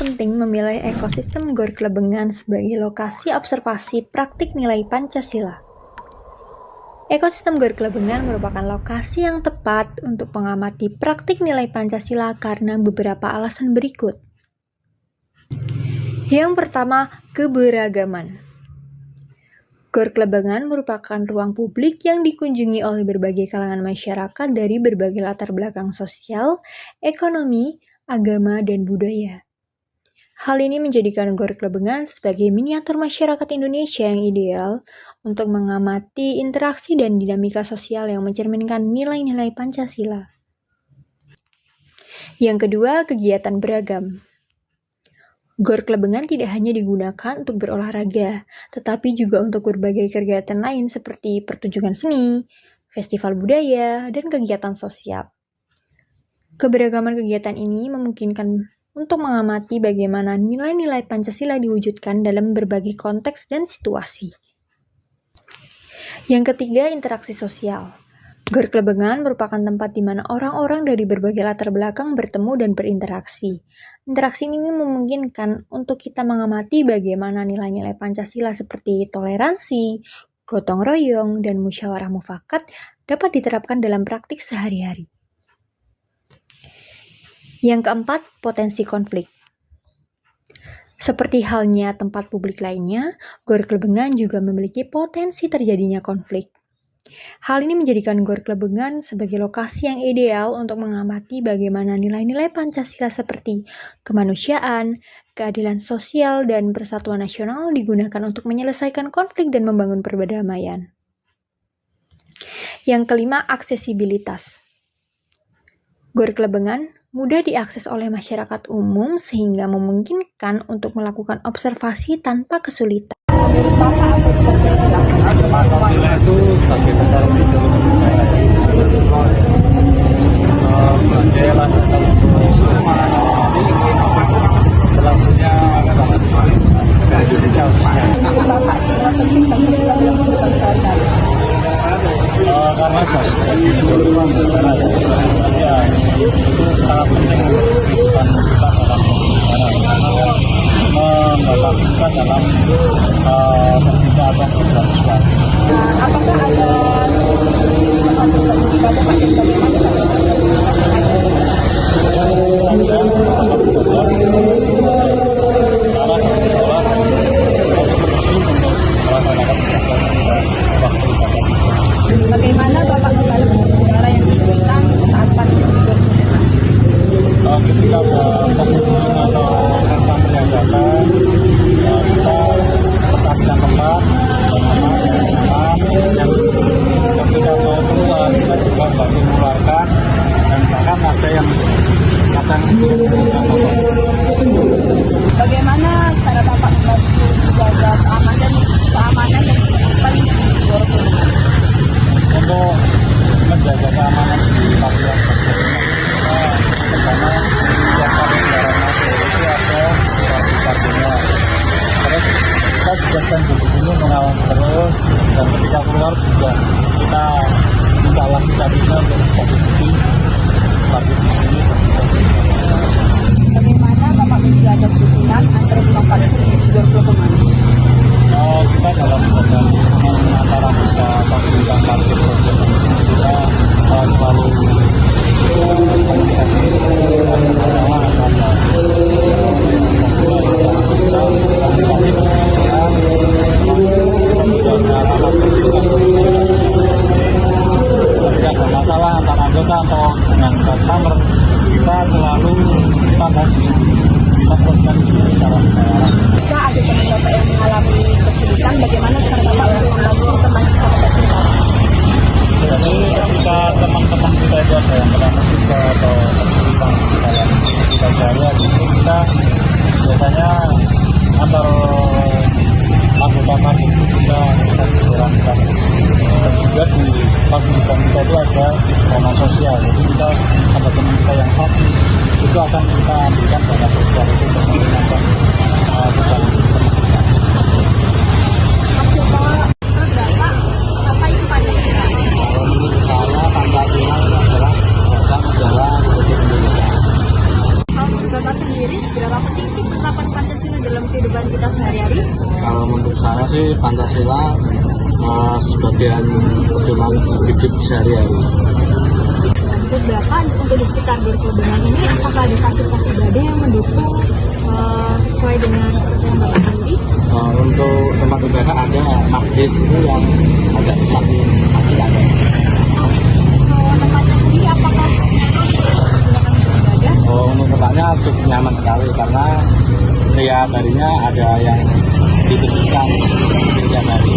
penting memilih ekosistem Gor Klebengan sebagai lokasi observasi praktik nilai Pancasila. Ekosistem Gor Klebengan merupakan lokasi yang tepat untuk mengamati praktik nilai Pancasila karena beberapa alasan berikut. Yang pertama, keberagaman. Gor Klebengan merupakan ruang publik yang dikunjungi oleh berbagai kalangan masyarakat dari berbagai latar belakang sosial, ekonomi, agama, dan budaya. Hal ini menjadikan Gor Klebengan sebagai miniatur masyarakat Indonesia yang ideal untuk mengamati interaksi dan dinamika sosial yang mencerminkan nilai-nilai Pancasila. Yang kedua, kegiatan beragam. Gor Klebengan tidak hanya digunakan untuk berolahraga, tetapi juga untuk berbagai kegiatan lain seperti pertunjukan seni, festival budaya, dan kegiatan sosial. Keberagaman kegiatan ini memungkinkan untuk mengamati bagaimana nilai-nilai Pancasila diwujudkan dalam berbagai konteks dan situasi. Yang ketiga, interaksi sosial. Gor Klebengan merupakan tempat di mana orang-orang dari berbagai latar belakang bertemu dan berinteraksi. Interaksi ini memungkinkan untuk kita mengamati bagaimana nilai-nilai Pancasila seperti toleransi, gotong royong, dan musyawarah mufakat dapat diterapkan dalam praktik sehari-hari. Yang keempat, potensi konflik. Seperti halnya tempat publik lainnya, Gor Klebengan juga memiliki potensi terjadinya konflik. Hal ini menjadikan Gor Klebengan sebagai lokasi yang ideal untuk mengamati bagaimana nilai-nilai Pancasila seperti kemanusiaan, keadilan sosial, dan persatuan nasional digunakan untuk menyelesaikan konflik dan membangun perdamaian. Yang kelima, aksesibilitas. Gor Klebengan mudah diakses oleh masyarakat umum sehingga memungkinkan untuk melakukan observasi tanpa kesulitan. Pancasila itu sebagai secara ideologi sebagai landasan berlakunya Indonesia karena bagi kehidupan negara ya itu sangat penting untuk kehidupan kita dalam negara karena kita dalam tercipta atau bersosial. Apakah ada bagaimana Bapak kembali negara yang diberikan saat pandemi? Ketika ada pengunjung atau tentang penjajakan, kita tetapkan tempat yang ketika mau keluar kita juga bantu mengeluarkan dan bahkan ada yang kadang Bagaimana cara Bapak membantu menjaga keamanan yang diterapkan di Gor Klebengan? untuk menjaga keamanan di pabrik pertama yang paling negara masuk itu ada kartunya. Terus kita juga kan di sini mengawal terus dan ketika keluar juga kita minta lagi kartunya untuk posisi pabrik di sini. Bagaimana Bapak menjaga kerukunan antara lima partai di Gor Klebengan? Kita dalam program antara kita pabrik dan parkir kita selalu komunikasi bersama antara ada masalah antara anggota atau dengan customer kita selalu kita selesaikan secara musyawarah. Jika ada teman Bapak yang mengalami kesulitan, bagaimana cara Bapak untuk membantu teman sahabat kita? Jadi ketika teman-teman kita itu ada yang kena musibah atau kesulitan dalam kita sehari itu kita biasanya antar anggota pabrik itu kita dikurangkan. Dan juga di pabrik kita itu ada dana sosial, jadi kita ada teman kita yang sakit itu akan kita ambilkan dana sosial itu untuk meringankan beban teman kita. Maksud Bapak berapa? Apa itu Pancasila? Menurut saya Pancasila itu adalah dasar negara Republik Indonesia. Kalau menurut Bapak sendiri, seberapa penting sih sih Pancasila sebagian pedoman hidup sehari-hari. Menurut Bapak, untuk di sekitar Gorklebengan ini apakah ada fasilitas ibadah yang mendukung sesuai dengan yang Bapak sendiri? Untuk tempat ibadah ada masjid itu yang agak besar di masjid ada. Tempatnya sendiri apakah digunakan untuk ibadah? Untuk tempatnya cukup nyaman sekali karena tiap harinya ada yang dibersihkan setiap hari.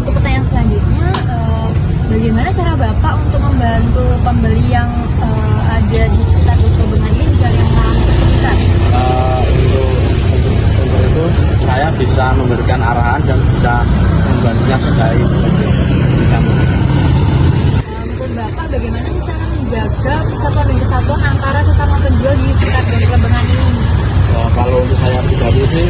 Untuk pertanyaan selanjutnya, bagaimana cara Bapak untuk membantu pembeli yang ada di sekitar Gorklebengan ini jika yang mengalami kesulitan? Untuk itu saya bisa memberikan arahan dan bisa membantunya sebaik bisa. Menurut Bapak, bagaimana cara menjaga persatuan dan kesatuan antara sesama penjual di sekitar Gorklebengan ini? Kalau untuk saya pribadi sih,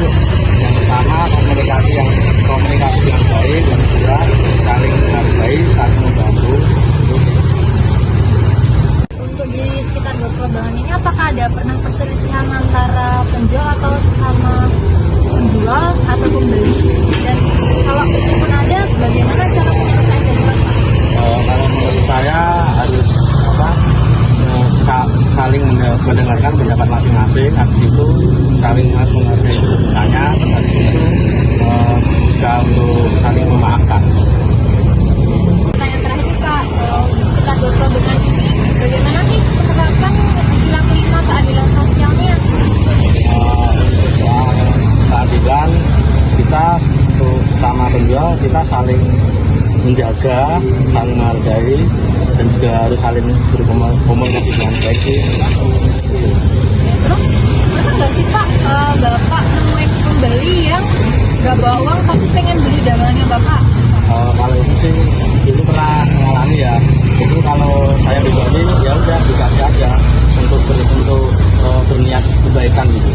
yang pertama komunikasi yang baik, yang jelas, saling menghargai, saling membantu. Untuk di sekitar Gorklebengan ini apakah ada pernah perselisihan antara penjual atau sesama penjual atau pembeli? Dan kalau itu pun ada, bagaimana cara penyelesaian dari Bapak? Kalau menurut saya harus saling mendengarkan pendapat masing-masing, habis itu saling menghargai keputusannya, habis itu bisa untuk saling memaafkan. Pertanyaan terakhir Pak, kita Gorklebengan ini bagaimana sih penerapan istilah kelima keadilan sosialnya? Untuk soal keadilan, kita untuk sama penjual kita saling menjaga, saling menghargai, dan juga harus saling berkomunikasi dengan baik sih. Terus nggak sih Pak, Bapak nemuin pembeli yang nggak bawa uang tapi pengen beli dagangannya Bapak? Kalau itu sih dulu pernah mengalami ya. Itu kalau saya pribadi ya udah dikasih aja untuk berniat kebaikan gitu.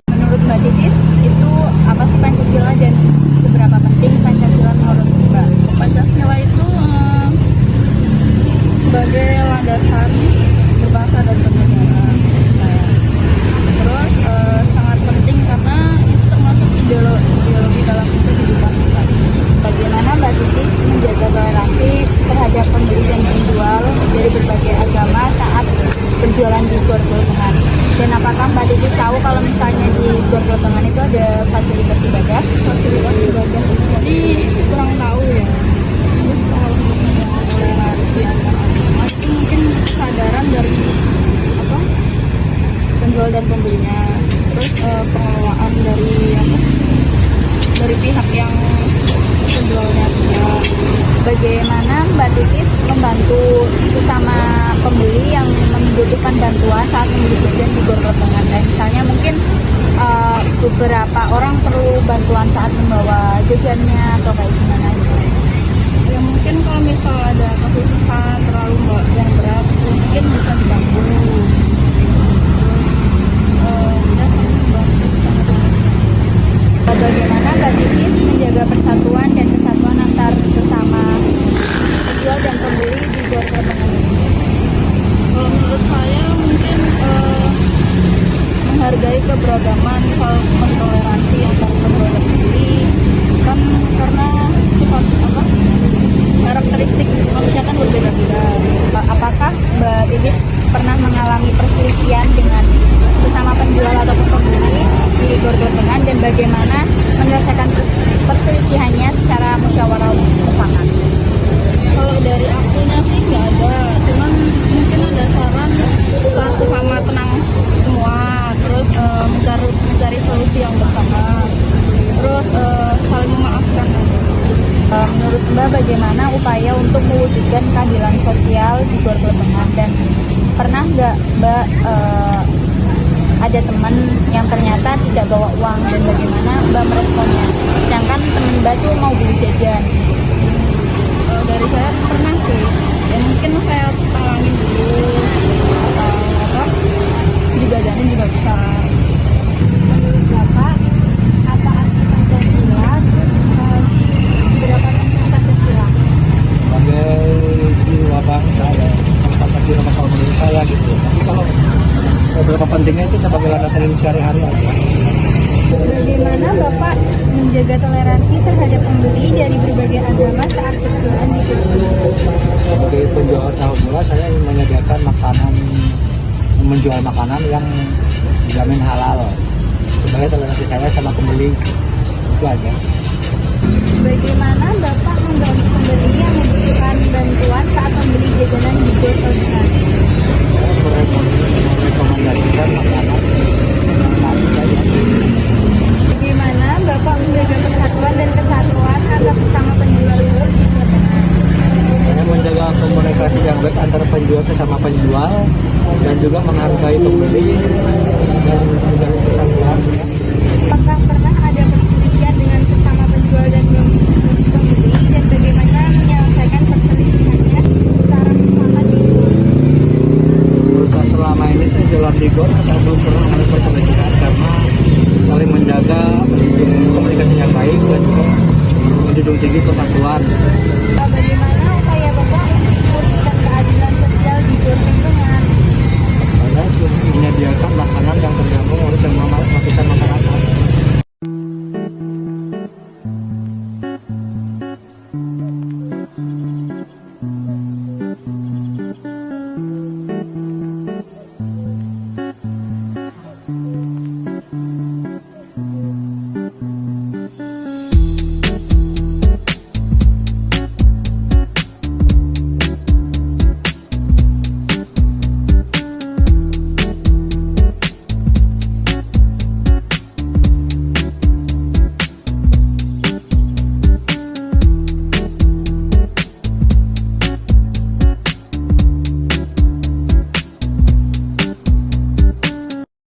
Menurut Mbak Titis, itu apa sih Pancasila dan seberapa penting Pancasila menurut Mbak? Pancasila itu sebagai landasan berbangsa dan bernegara. Terus sangat penting karena itu termasuk ideologi dalam kehidupan kita. Bagaimana Mbak Titis menjaga toleransi terhadap pembeli dan penjual dari berbagai agama saat berjualan di Gorklebengan? Dan apakah Mbak Titis tahu kalau misalnya di Gorklebengan itu ada fasilitas ibadah? Fasilitas ibadah ini kurang tahu ya. Terus kalau toleransi antar agama itu mungkin kesadaran dari penjual dan pembelinya. Terus pengelolaan dari pihak yang penjualnya juga. Bagaimana Mbak Titis membantu sesama pembeli yang membutuhkan bantuan saat membeli jajan di Gorklebengan? Dan misalnya mungkin beberapa orang perlu bantuan saat membawa jajannya atau kayak gimana gitu. Ya mungkin kalau misal ada kesusahan terlalu yang berat mungkin bisa dibantu. Bagaimana Mbak Titis menjaga persatuan dan kesatuan antar sesama penjual dan pembeli di Gorklebengan ini? Kalau menurut saya mungkin menghargai keberagaman, soal mentoleransi antar penjual dan pembeli, kan karena sifat karakteristik manusia kan berbeda-beda. Apakah Mbak Titis pernah mengalami perselisihan dengan sesama penjual ataupun pembeli di Gorklebengan dan bagaimana menyelesaikan perselisihannya secara musyawarah mufakat? Kalau dari akunya sih nggak ada, cuman mungkin ada saran usaha sesama tenang semua, terus mencari solusi yang bersama, terus saling memaafkan. Menurut Mbak, bagaimana upaya untuk mewujudkan keadilan sosial di Gorklebengan, dan pernah nggak Mbak ada teman yang ternyata tidak bawa uang, dan bagaimana Mbak meresponnya? Sedangkan teman Mbak tuh mau beli jajan. Dari saya pernah sih, ya mungkin saya talangin dulu atau dijajanin juga bisa. Menurut Bapak, apa arti Pancasila? Terus berapa penting Pancasila? Sebagai jiwa bangsa ya, Pancasila kalau menurut saya gitu. Tapi kalau beberapa pentingnya itu sebagai landasan sehari-hari aja. Bagaimana Bapak menjaga toleransi terhadap pembeli dari berbagai agama saat berjualan di Gor? Sebagai penjual tahun mula, saya menyediakan menjual makanan yang dijamin halal. Sebagai toleransi saya sama pembeli, itu aja. Bagaimana Bapak membantu pembeli yang membutuhkan bantuan saat membeli jajanan di Gor Orderan? Merekomendasikan makanan yang saya. Bagaimana Bapak menjaga persatuan dan kesatuan antar sesama penjual Gor di Orderan? Saya menjaga komunikasi yang baik antara penjual sesama penjual dan juga menghargai pembeli dan menjaga persatuan. Apakah pernah ada perselisihan dengan sesama penjual dan pembeli dan bagaimana menyelesaikan perselisihannya secara bersama di Gor? Proses selama ini saya jualan di Gor, saya belum pernah ada perselisihan karena saling menjaga komunikasi yang baik dan juga menjunjung tinggi persatuan. Bagaimana